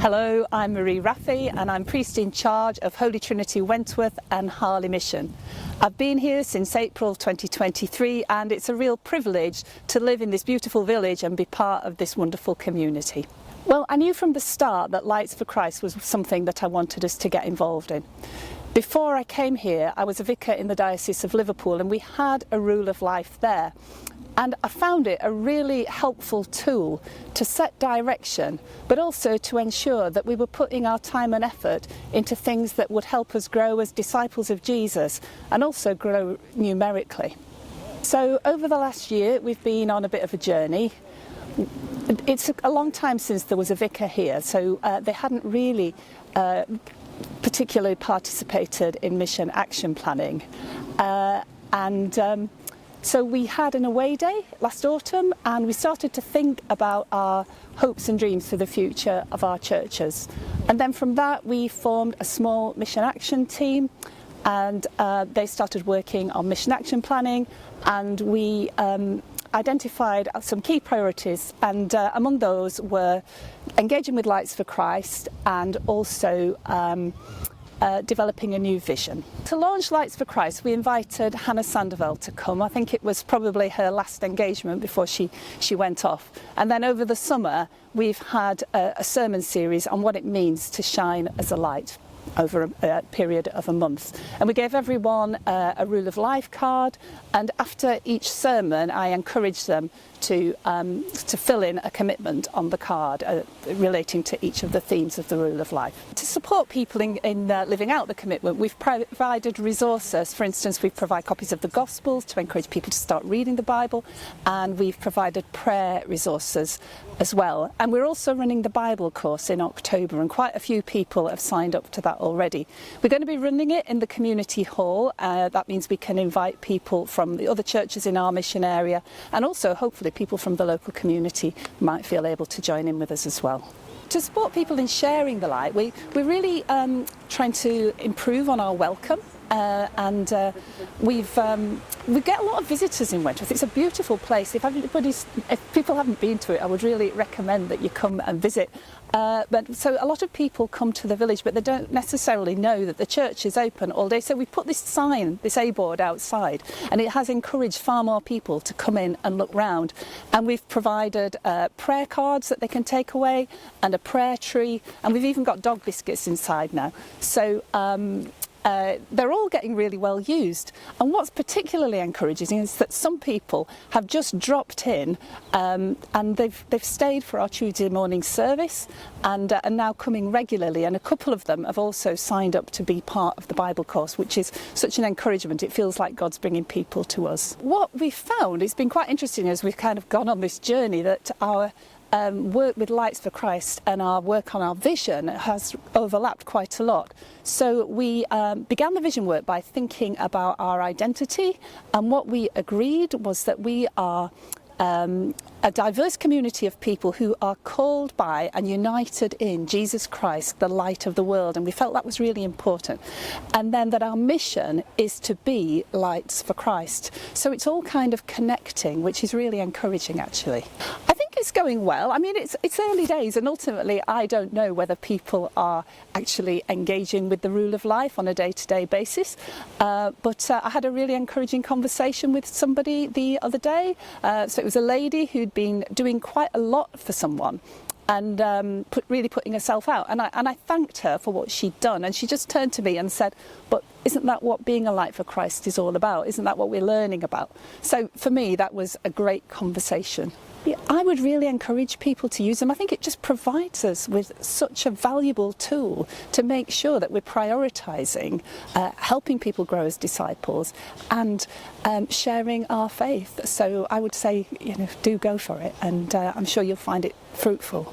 Hello, I'm Marie Raffay and I'm priest in charge of Holy Trinity Wentworth and Harley Mission. I've been here since April 2023 and it's a real privilege to live in this beautiful village and be part of this wonderful community. Well, I knew from the start that Lights for Christ was something that I wanted us to get involved in. Before I came here, I was a vicar in the Diocese of Liverpool and we had a rule of life there. And I found it a really helpful tool to set direction, but also to ensure that we were putting our time and effort into things that would help us grow as disciples of Jesus and also grow numerically. So over the last year, we've been on a bit of a journey. It's a long time since there was a vicar here, so they hadn't really particularly participated in mission action planning. So we had an away day last autumn and we started to think about our hopes and dreams for the future of our churches. And then from that we formed a small mission action team and they started working on mission action planning, and we identified some key priorities, and among those were engaging with Lights for Christ and also developing a new vision. To launch Lights for Christ, we invited Hannah Sandoval to come. I think it was probably her last engagement before she went off. And then over the summer, we've had a sermon series on what it means to shine as a light over a period of a month. And we gave everyone a Rule of Life card, and after each sermon I encouraged them to fill in a commitment on the card relating to each of the themes of the Rule of Life. To support people in living out the commitment, we've provided resources. For instance, we provide copies of the Gospels to encourage people to start reading the Bible, and we've provided prayer resources as well. And we're also running the Bible course in October, and quite a few people have signed up to that already. We're going to be running it in the community hall. That means we can invite people from the other churches in our mission area, and also hopefully people from the local community might feel able to join in with us as well. To support people in sharing the light, we're really trying to improve on our welcome. We get a lot of visitors in Wentworth. It's a beautiful place. If people haven't been to it, I would really recommend that you come and visit. So a lot of people come to the village, but they don't necessarily know that the church is open all day. So we put this sign, this A-board outside, and it has encouraged far more people to come in and look round. And we've provided prayer cards that they can take away and a prayer tree, and we've even got dog biscuits inside now. So they're all getting really well used, and what's particularly encouraging is that some people have just dropped in and they've stayed for our Tuesday morning service and are now coming regularly, and a couple of them have also signed up to be part of the Bible course, which is such an encouragement. It feels like God's bringing people to us. What we've found, it's been quite interesting as we've kind of gone on this journey, that our work with Lights for Christ and our work on our vision has overlapped quite a lot. So we began the vision work by thinking about our identity, and what we agreed was that we are a diverse community of people who are called by and united in Jesus Christ, the light of the world, and we felt that was really important. And then that our mission is to be lights for Christ. So it's all kind of connecting, which is really encouraging actually. I think it's going well. I mean, it's early days, and ultimately I don't know whether people are actually engaging with the Rule of Life on a day-to-day basis, but I had a really encouraging conversation with somebody the other day. So it was a lady who'd been doing quite a lot for someone and really putting herself out, and I thanked her for what she'd done, and she just turned to me and said, but isn't that what being a light for Christ is all about? Isn't that what we're learning about? So for me that was a great conversation. Yeah, I would really encourage people to use them. I think it just provides us with such a valuable tool to make sure that we're prioritising helping people grow as disciples and sharing our faith. So I would say, do go for it, and I'm sure you'll find it fruitful.